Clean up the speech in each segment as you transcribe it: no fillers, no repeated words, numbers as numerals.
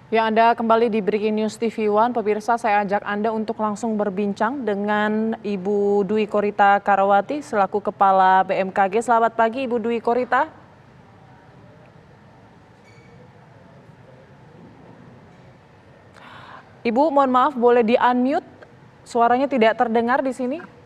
Ya, Anda kembali di Breaking News TV One. Pemirsa, saya ajak Anda untuk langsung berbincang dengan Ibu Dwi Korita Karawati selaku Kepala BMKG. Selamat pagi, Ibu Dwi Korita. Ibu, mohon maaf, boleh di-unmute? Suaranya tidak terdengar di sini.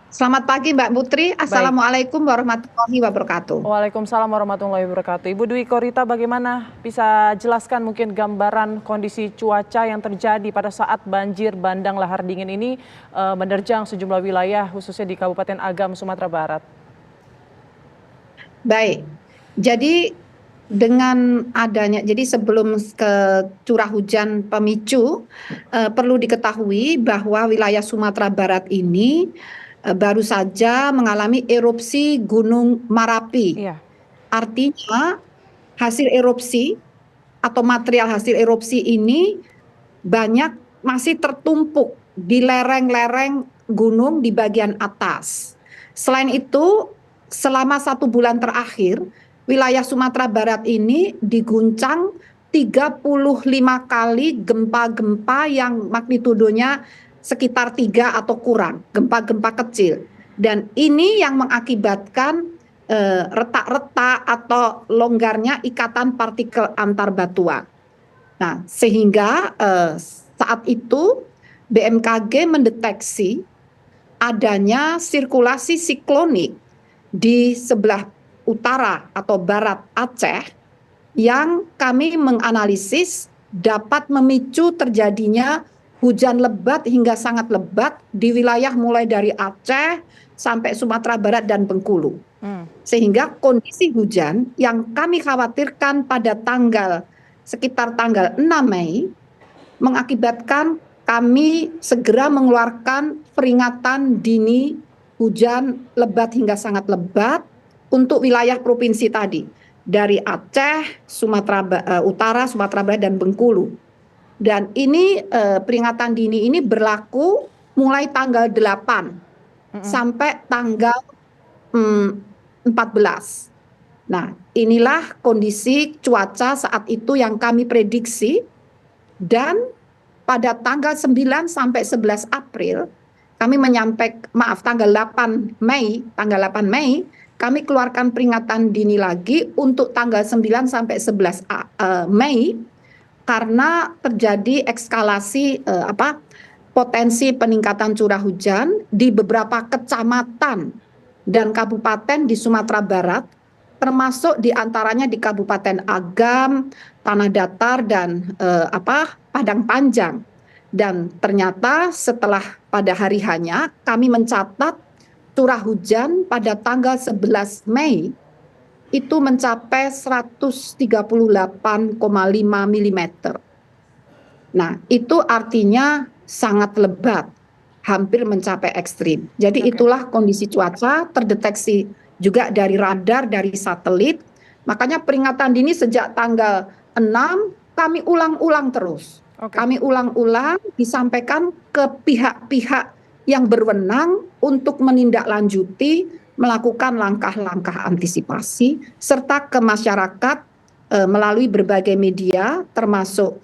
Selamat pagi Mbak Putri, Baik. Assalamualaikum warahmatullahi wabarakatuh. Waalaikumsalam warahmatullahi wabarakatuh. Ibu Dwi Korita, bagaimana bisa jelaskan mungkin gambaran kondisi cuaca yang terjadi pada saat banjir bandang lahar dingin ini menerjang sejumlah wilayah khususnya di Kabupaten Agam, Sumatera Barat? Baik, jadi dengan adanya, jadi sebelum ke curah hujan pemicu, perlu diketahui bahwa wilayah Sumatera Barat ini baru saja mengalami erupsi Gunung Marapi. Iya. Artinya hasil erupsi atau material hasil erupsi ini banyak masih tertumpuk di lereng-lereng gunung di bagian atas. Selain itu, selama 1 bulan terakhir, wilayah Sumatera Barat ini diguncang 35 kali gempa-gempa yang magnitudonya sekitar 3 atau kurang, gempa-gempa kecil. Dan ini yang mengakibatkan retak-retak atau longgarnya ikatan partikel antar batuan. Nah, sehingga saat itu BMKG mendeteksi adanya sirkulasi siklonik di sebelah utara atau barat Aceh yang kami menganalisis dapat memicu terjadinya hujan lebat hingga sangat lebat di wilayah mulai dari Aceh sampai Sumatera Barat dan Bengkulu. Sehingga kondisi hujan yang kami khawatirkan pada sekitar tanggal 6 Mei mengakibatkan kami segera mengeluarkan peringatan dini hujan lebat hingga sangat lebat untuk wilayah provinsi tadi dari Aceh, Sumatera Utara, Sumatera Barat dan Bengkulu. Dan ini peringatan dini ini berlaku mulai tanggal 8 sampai tanggal 14. Nah, inilah kondisi cuaca saat itu yang kami prediksi, dan pada tanggal 9 sampai 11 April kami tanggal 8 Mei, kami keluarkan peringatan dini lagi untuk tanggal 9 sampai 11 Mei karena terjadi eskalasi potensi peningkatan curah hujan di beberapa kecamatan dan kabupaten di Sumatera Barat, termasuk diantaranya di Kabupaten Agam, Tanah Datar, dan Padang Panjang. Dan ternyata setelah pada hari hanya kami mencatat curah hujan pada tanggal 11 Mei itu mencapai 138,5 mm. Nah, itu artinya sangat lebat, hampir mencapai ekstrim. Jadi itulah kondisi cuaca terdeteksi juga dari radar, dari satelit. Makanya peringatan dini sejak tanggal 6 kami ulang-ulang terus. Kami ulang-ulang disampaikan ke pihak-pihak yang berwenang untuk menindaklanjuti, melakukan langkah-langkah antisipasi, serta ke masyarakat melalui berbagai media termasuk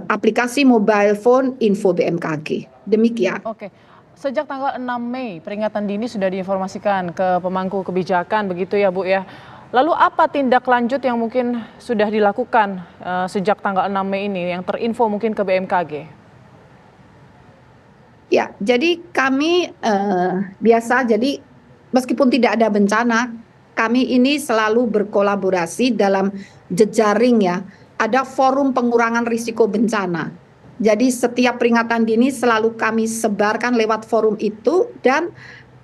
aplikasi mobile phone info BMKG. Demikian. Oke. Sejak tanggal 6 Mei, peringatan dini sudah diinformasikan ke pemangku kebijakan, begitu ya Bu ya. Lalu apa tindak lanjut yang mungkin sudah dilakukan sejak tanggal 6 Mei ini yang terinfo mungkin ke BMKG? Ya, jadi kami jadi meskipun tidak ada bencana, kami ini selalu berkolaborasi dalam jejaring ya. Ada forum pengurangan risiko bencana. Jadi setiap peringatan dini selalu kami sebarkan lewat forum itu, dan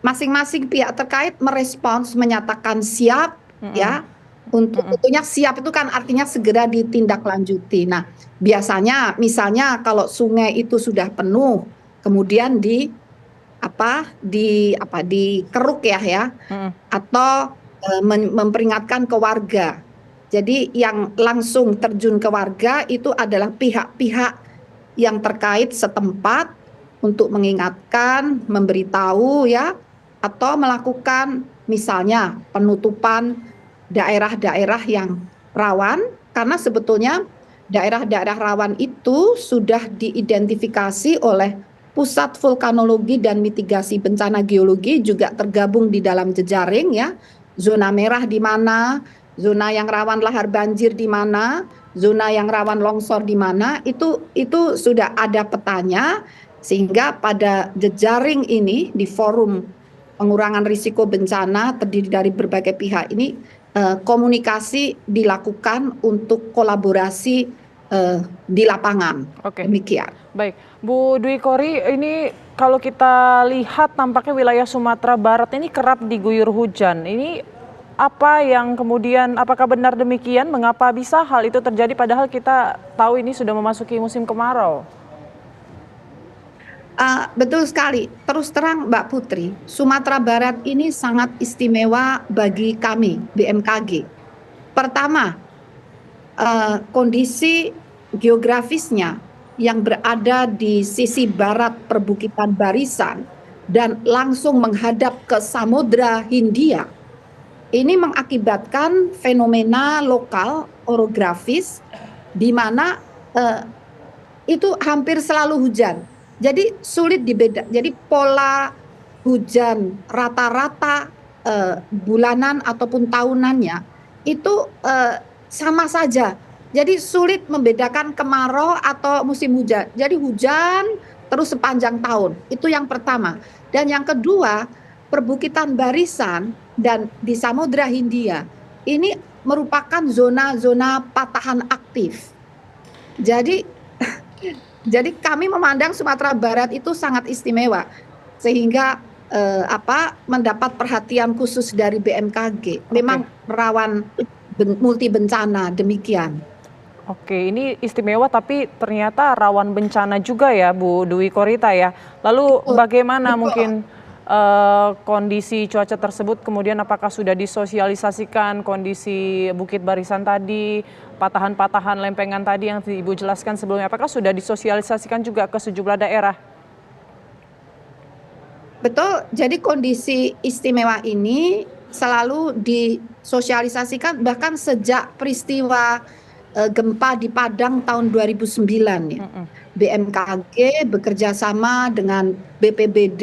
masing-masing pihak terkait merespons, menyatakan siap ya. Untuk tentunya siap itu kan artinya segera ditindaklanjuti. Nah, biasanya misalnya kalau sungai itu sudah penuh, kemudian dikeruk ya, atau memperingatkan ke warga. Jadi yang langsung terjun ke warga itu adalah pihak-pihak yang terkait setempat untuk mengingatkan, memberitahu ya, atau melakukan misalnya penutupan daerah-daerah yang rawan, karena sebetulnya daerah-daerah rawan itu sudah diidentifikasi oleh Pusat Vulkanologi dan Mitigasi Bencana Geologi, juga tergabung di dalam jejaring ya. Zona merah di mana, zona yang rawan lahar banjir di mana, zona yang rawan longsor di mana, itu sudah ada petanya, sehingga pada jejaring ini di forum pengurangan risiko bencana terdiri dari berbagai pihak ini, komunikasi dilakukan untuk kolaborasi di lapangan. Oke, Demikian. baik. Bu Dwi Kori, ini kalau kita lihat tampaknya wilayah Sumatera Barat ini kerap diguyur hujan. Ini apa yang kemudian, apakah benar demikian? Mengapa bisa hal itu terjadi padahal kita tahu ini sudah memasuki musim kemarau? Betul sekali. Terus terang Mbak Putri, Sumatera Barat ini sangat istimewa bagi kami BMKG. Pertama, kondisi geografisnya yang berada di sisi barat perbukitan Barisan dan langsung menghadap ke Samudra Hindia. Ini mengakibatkan fenomena lokal orografis di mana itu hampir selalu hujan. Jadi sulit dibeda. Jadi pola hujan rata-rata bulanan ataupun tahunannya itu sama saja. Jadi sulit membedakan kemarau atau musim hujan. Jadi hujan terus sepanjang tahun. Itu yang pertama. Dan yang kedua, perbukitan Barisan dan di Samudra Hindia ini merupakan zona-zona patahan aktif. Jadi kami memandang Sumatera Barat itu sangat istimewa, sehingga mendapat perhatian khusus dari BMKG. Memang rawan multi bencana, demikian. Oke, ini istimewa tapi ternyata rawan bencana juga ya Bu Dwi Korita ya. Lalu bagaimana Betul. mungkin kondisi cuaca tersebut, kemudian apakah sudah disosialisasikan kondisi Bukit Barisan tadi, patahan-patahan lempengan tadi yang Ibu jelaskan sebelumnya, apakah sudah disosialisasikan juga ke sejumlah daerah? Betul, jadi kondisi istimewa ini selalu disosialisasikan bahkan sejak peristiwa gempa di Padang tahun 2009 ya. BMKG bekerja sama dengan BPBD.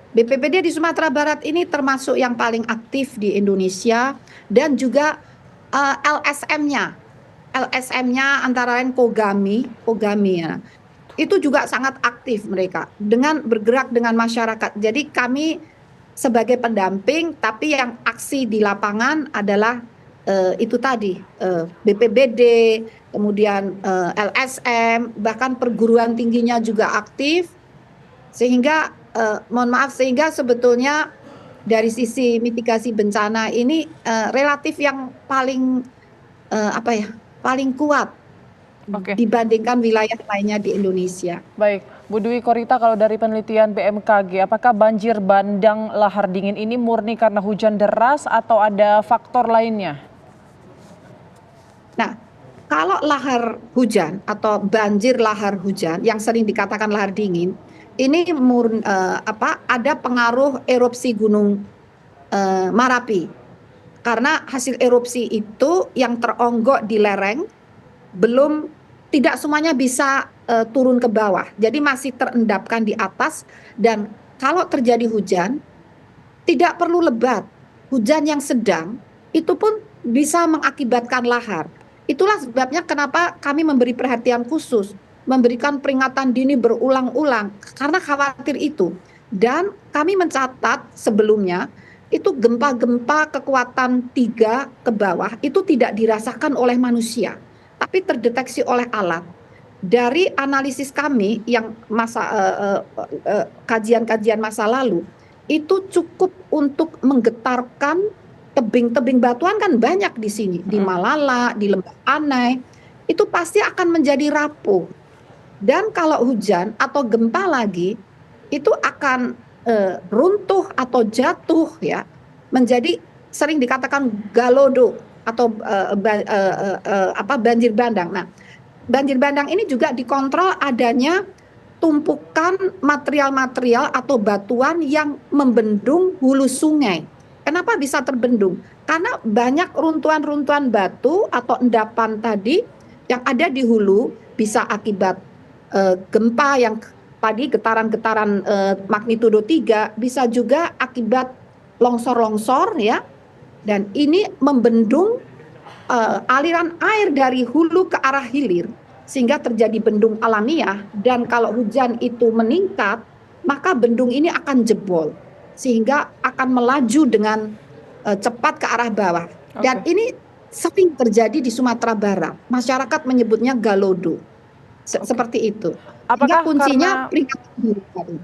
BPBD di Sumatera Barat ini termasuk yang paling aktif di Indonesia, dan juga LSM-nya. LSM-nya antara lain Kogami ya. Itu juga sangat aktif mereka dengan bergerak dengan masyarakat. Jadi kami sebagai pendamping, tapi yang aksi di lapangan adalah itu tadi BPBD, kemudian LSM, bahkan perguruan tingginya juga aktif, sehingga sehingga sebetulnya dari sisi mitigasi bencana ini relatif yang paling paling kuat dibandingkan wilayah lainnya di Indonesia. Baik, Bu Dwi Korita, kalau dari penelitian BMKG, apakah banjir bandang lahar dingin ini murni karena hujan deras atau ada faktor lainnya? Nah, kalau lahar hujan atau banjir lahar hujan yang sering dikatakan lahar dingin, ini ada pengaruh erupsi gunung Marapi. Karena hasil erupsi itu yang teronggok di lereng tidak semuanya bisa turun ke bawah. Jadi masih terendapkan di atas, dan kalau terjadi hujan tidak perlu lebat. Hujan yang sedang itu pun bisa mengakibatkan lahar. Itulah sebabnya kenapa kami memberi perhatian khusus, memberikan peringatan dini berulang-ulang karena khawatir itu. Dan kami mencatat sebelumnya itu gempa-gempa kekuatan 3 ke bawah itu tidak dirasakan oleh manusia, tapi terdeteksi oleh alat. Dari analisis kami yang kajian-kajian masa lalu, itu cukup untuk menggetarkan tebing-tebing batuan, kan banyak di sini, di Malala, di Lembah Anai, itu pasti akan menjadi rapuh. Dan kalau hujan atau gempa lagi, itu akan runtuh atau jatuh ya, menjadi sering dikatakan galodo atau banjir bandang. Nah, banjir bandang ini juga dikontrol adanya tumpukan material-material atau batuan yang membendung hulu sungai. Kenapa bisa terbendung? Karena banyak runtuhan-runtuhan batu atau endapan tadi Yang ada di hulu bisa akibat gempa yang tadi getaran-getaran magnitudo 3, bisa juga akibat longsor-longsor ya. Dan ini membendung aliran air dari hulu ke arah hilir sehingga terjadi bendung alamiah, dan kalau hujan itu meningkat maka bendung ini akan jebol sehingga akan melaju dengan cepat ke arah bawah. Dan Oke. ini sering terjadi di Sumatera Barat. Masyarakat menyebutnya galodo. Oke. Seperti itu. Sehingga Apakah kuncinya karena peringatan dini tadi.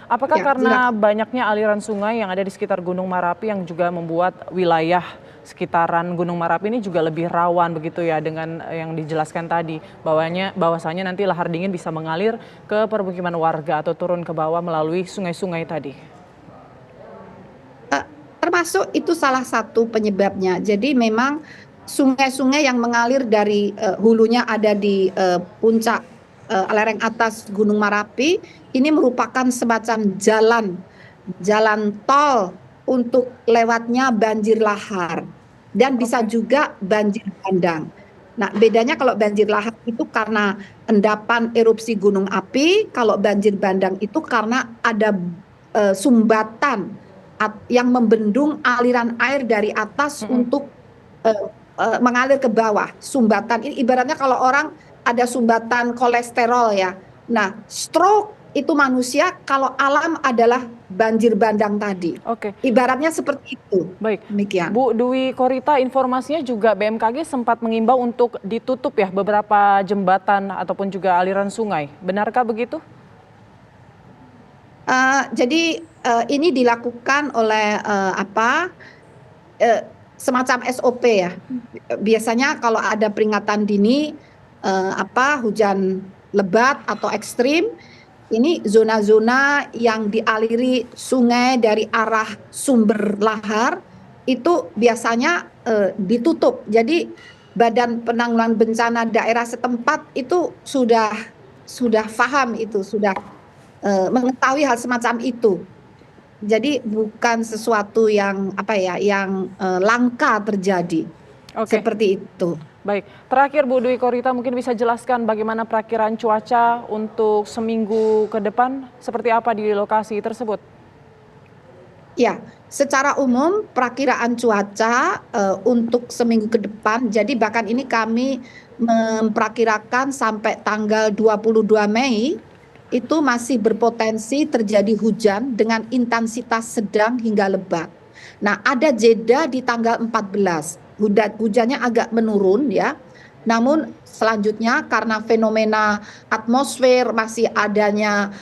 Apakah Ya, karena silakan. banyaknya aliran sungai yang ada di sekitar Gunung Merapi yang juga membuat wilayah sekitaran Gunung Merapi ini juga lebih rawan begitu ya, dengan yang dijelaskan tadi bahwasanya nanti lahar dingin bisa mengalir ke permukiman warga atau turun ke bawah melalui sungai-sungai tadi? Termasuk itu salah satu penyebabnya. Jadi memang sungai-sungai yang mengalir dari hulunya ada di puncak lereng atas Gunung Merapi ini merupakan semacam jalan tol untuk lewatnya banjir lahar dan bisa Oke. juga banjir bandang. Nah, bedanya kalau banjir lahar itu karena endapan erupsi gunung api, kalau banjir bandang itu karena ada sumbatan yang membendung aliran air dari atas Mm-mm. untuk mengalir ke bawah. Sumbatan ini ibaratnya kalau orang ada sumbatan kolesterol ya. Nah, stroke itu manusia, kalau alam adalah banjir bandang tadi. Oke. Ibaratnya seperti itu. Baik, Demikian. Bu Dwi Korita, informasinya juga BMKG sempat mengimbau untuk ditutup ya beberapa jembatan ataupun juga aliran sungai. Benarkah begitu? Jadi ini dilakukan oleh semacam SOP ya. Biasanya kalau ada peringatan dini hujan lebat atau ekstrim, ini zona-zona yang dialiri sungai dari arah sumber lahar itu biasanya ditutup. Jadi Badan Penanggulangan Bencana daerah setempat itu sudah paham itu, sudah mengetahui hal semacam itu. Jadi bukan sesuatu yang yang langka terjadi. Oke, Seperti itu. baik. Terakhir Bu Dwi Korita mungkin bisa jelaskan bagaimana perakiraan cuaca untuk seminggu ke depan, seperti apa di lokasi tersebut? Ya, secara umum perakiraan cuaca untuk seminggu ke depan, jadi bahkan ini kami memperkirakan sampai tanggal 22 Mei itu masih berpotensi terjadi hujan dengan intensitas sedang hingga lebat. Nah, ada jeda di tanggal 14. Hujannya agak menurun ya. Namun selanjutnya karena fenomena atmosfer masih adanya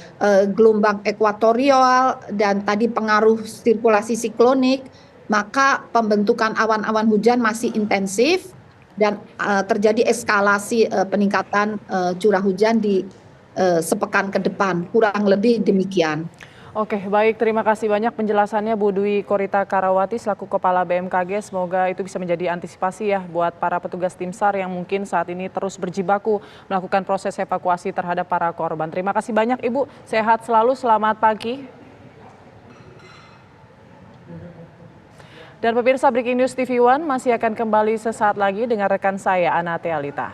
gelombang ekuatorial dan tadi pengaruh sirkulasi siklonik, maka pembentukan awan-awan hujan masih intensif dan terjadi eskalasi peningkatan curah hujan di sepekan ke depan, kurang lebih demikian. Oke, baik. Terima kasih banyak penjelasannya Bu Dwi Korita Karawati selaku Kepala BMKG. Semoga itu bisa menjadi antisipasi ya buat para petugas tim SAR yang mungkin saat ini terus berjibaku melakukan proses evakuasi terhadap para korban. Terima kasih banyak Ibu. Sehat selalu. Selamat pagi. Dan pemirsa, Breaking News TV One masih akan kembali sesaat lagi dengan rekan saya Ana Tealita.